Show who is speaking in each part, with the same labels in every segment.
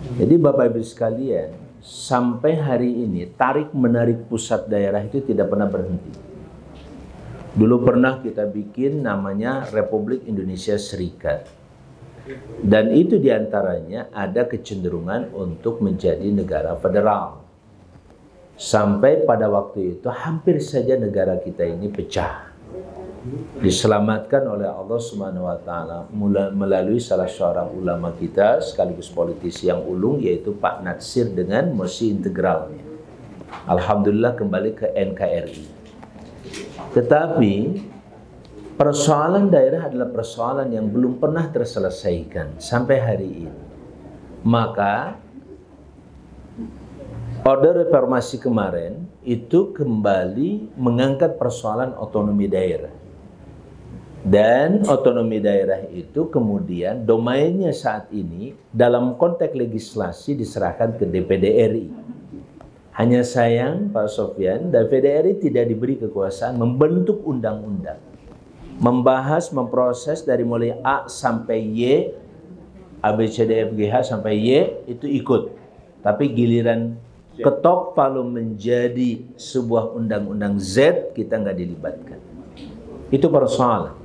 Speaker 1: Jadi Bapak Ibu sekalian, sampai hari ini tarik-menarik pusat daerah itu tidak pernah berhenti. Dulu pernah kita bikin namanya Republik Indonesia Serikat. Dan itu diantaranya ada kecenderungan untuk menjadi negara federal. Sampai pada waktu itu hampir saja negara kita ini pecah. Diselamatkan oleh Allah Subhanahu wa taala melalui salah seorang ulama kita sekaligus politisi yang ulung, yaitu Pak Natsir dengan mosi integralnya. Alhamdulillah kembali ke NKRI. Tetapi persoalan daerah adalah persoalan yang belum pernah terselesaikan sampai hari ini. Maka Orde Reformasi kemarin itu kembali mengangkat persoalan otonomi daerah. Dan otonomi daerah itu kemudian domainnya saat ini dalam konteks legislasi diserahkan ke DPD RI. Hanya sayang Pak Sofyan, DPD RI tidak diberi kekuasaan membentuk undang-undang. Membahas, memproses dari mulai A sampai Y, A, B, C, D, F, G, H sampai Y itu ikut. Tapi giliran ketok palu menjadi sebuah undang-undang Z, kita nggak dilibatkan. Itu persoalan.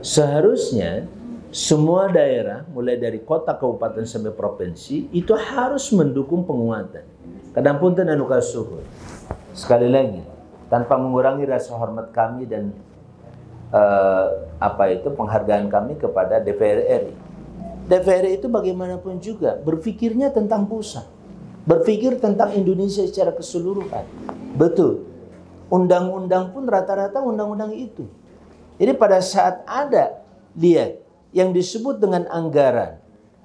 Speaker 1: Seharusnya semua daerah, mulai dari kota, kabupaten sampai provinsi, itu harus mendukung penguatan. Kadangpunten anu kasuhun. Sekali lagi, tanpa mengurangi rasa hormat kami dan penghargaan kami kepada DPR RI. DPR itu bagaimanapun juga berpikirnya tentang pusat. Berpikir tentang Indonesia secara keseluruhan. Betul. Undang-undang pun rata-rata undang-undang itu. Jadi pada saat ada, lihat, yang disebut dengan anggaran.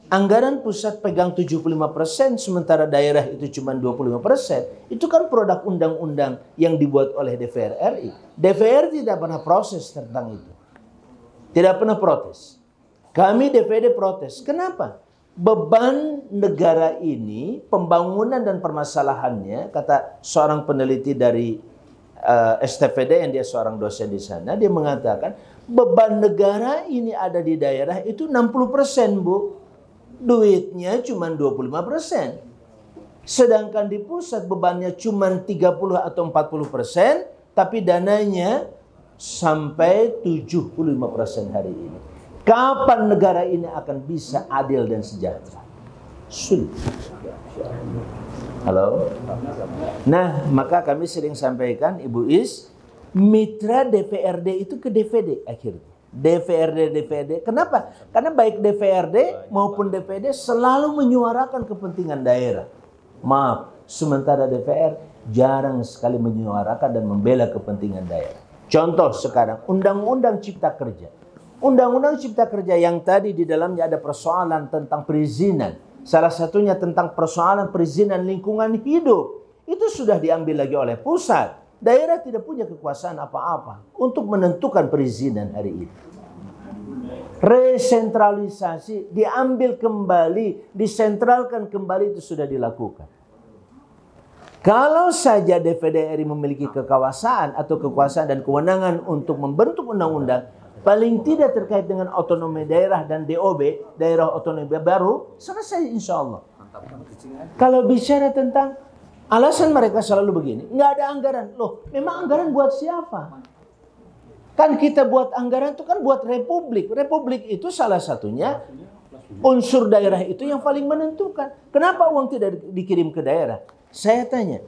Speaker 1: Anggaran pusat pegang 75%, sementara daerah itu cuma 25%. Itu kan produk undang-undang yang dibuat oleh DPR RI. DPR tidak pernah proses tentang itu. Tidak pernah protes. Kami DPD protes. Kenapa? Beban negara ini, pembangunan dan permasalahannya, kata seorang peneliti dari STPD yang dia seorang dosen di sana, dia mengatakan beban negara ini ada di daerah itu 60%, Bu. Duitnya cuma 25%. Sedangkan di pusat bebannya cuma 30 atau 40%, tapi dananya sampai 75% hari ini. Kapan negara ini akan bisa adil dan sejahtera? Sulit. Halo? Nah, maka kami sering sampaikan, Ibu Is, mitra DPRD itu ke DPD akhirnya. DPD. Kenapa? Karena baik DPRD maupun DPD selalu menyuarakan kepentingan daerah. Maaf, sementara DPR jarang sekali menyuarakan dan membela kepentingan daerah. Contoh sekarang, Undang-Undang Cipta Kerja. Undang-Undang Cipta Kerja yang tadi di dalamnya ada persoalan tentang perizinan. Salah satunya tentang persoalan perizinan lingkungan hidup. Itu sudah diambil lagi oleh pusat. Daerah tidak punya kekuasaan apa-apa untuk menentukan perizinan hari ini. Resentralisasi, diambil kembali, disentralkan kembali, itu sudah dilakukan. Kalau saja DPD RI memiliki kekuasaan atau kekuasaan dan kewenangan untuk membentuk undang-undang, paling tidak terkait dengan otonomi daerah dan DOB, daerah otonomi baru, selesai insya Allah. Kalau bicara tentang alasan mereka selalu begini, nggak ada anggaran. Loh, memang anggaran buat siapa? Kan kita buat anggaran itu kan buat republik. Republik itu salah satunya unsur daerah itu yang paling menentukan. Kenapa uang tidak dikirim ke daerah? Saya tanya,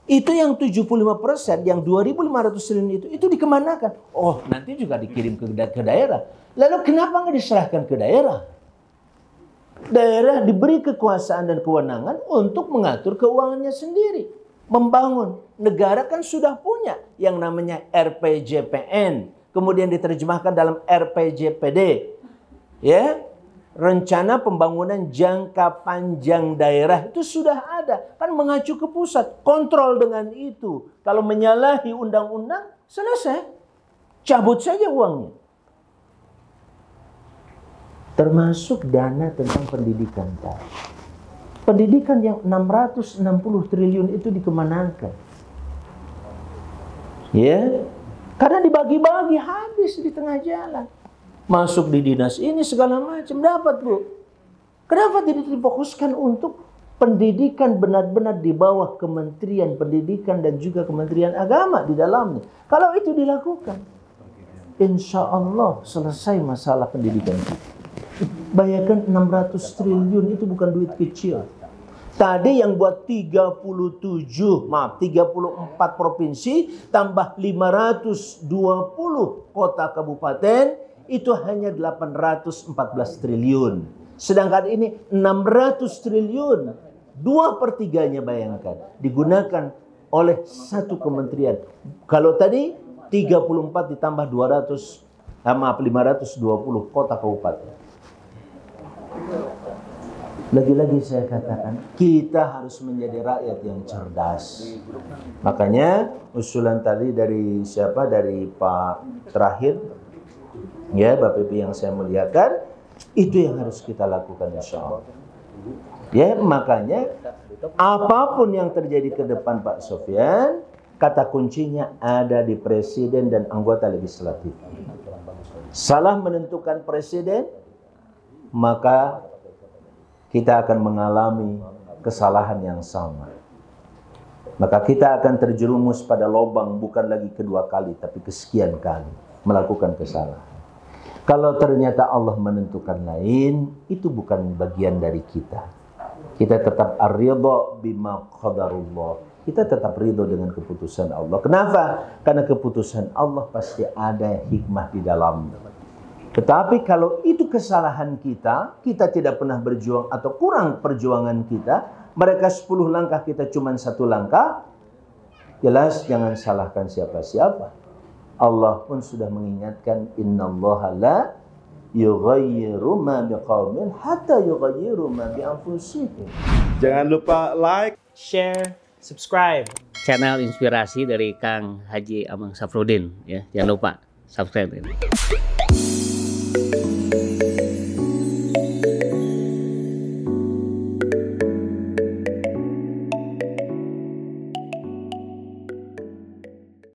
Speaker 1: itu yang 75%, yang 2.500 triliun itu dikemanakan? Oh, nanti juga dikirim ke daerah. Lalu kenapa nggak diserahkan ke daerah? Daerah diberi kekuasaan dan kewenangan untuk mengatur keuangannya sendiri. Membangun. Negara kan sudah punya yang namanya RPJPN. Kemudian diterjemahkan dalam RPJPD. Ya, rencana pembangunan jangka panjang daerah itu sudah ada. Kan mengacu ke pusat. Kontrol dengan itu. Kalau menyalahi undang-undang, selesai. Cabut saja uangnya. Termasuk dana tentang pendidikan. Pendidikan yang 660 triliun itu dikemanakan. Ya, karena dibagi-bagi habis di tengah jalan. Masuk di dinas ini segala macam dapat, Bu. Kenapa tidak difokuskan untuk pendidikan benar-benar di bawah Kementerian Pendidikan dan juga Kementerian Agama di dalamnya? Kalau itu dilakukan, insya Allah selesai masalah pendidikan kita. Bayangkan 600 triliun itu bukan duit kecil. Tadi yang buat 34 provinsi tambah 520 kota kabupaten itu hanya 814 triliun. Sedangkan ini 600 triliun. 2/3-nya bayangkan digunakan oleh satu kementerian. Kalau tadi 34 ditambah 520 kota kabupaten. Lagi-lagi saya katakan, kita harus menjadi rakyat yang cerdas. Makanya usulan tadi dari siapa? Dari Pak terakhir, ya Bapak Ibu yang saya muliakan, itu yang harus kita lakukan insya Allah. Ya, makanya apapun yang terjadi ke depan Pak Sofyan, kata kuncinya ada di presiden dan anggota legislatif. Salah menentukan presiden, maka kita akan mengalami kesalahan yang sama. Maka kita akan terjerumus pada lubang bukan lagi kedua kali, tapi kesekian kali melakukan kesalahan. Kalau ternyata Allah menentukan lain, itu bukan bagian dari kita. Kita tetap ar-ridha bima qadarullah. Kita tetap ridho dengan keputusan Allah. Kenapa? Karena keputusan Allah pasti ada hikmah di dalamnya. Tetapi kalau itu kesalahan kita, kita tidak pernah berjuang atau kurang perjuangan kita, mereka 10 langkah, kita cuma 1 langkah, jelas jangan salahkan siapa-siapa. Allah pun sudah mengingatkan, innallaha la yughayyiru ma biqaumin hatta yughayyiru ma bi anfusihim.
Speaker 2: Jangan lupa like,
Speaker 3: share, subscribe channel inspirasi dari Kang Haji Amang Safruddin ya. Jangan lupa subscribe ini.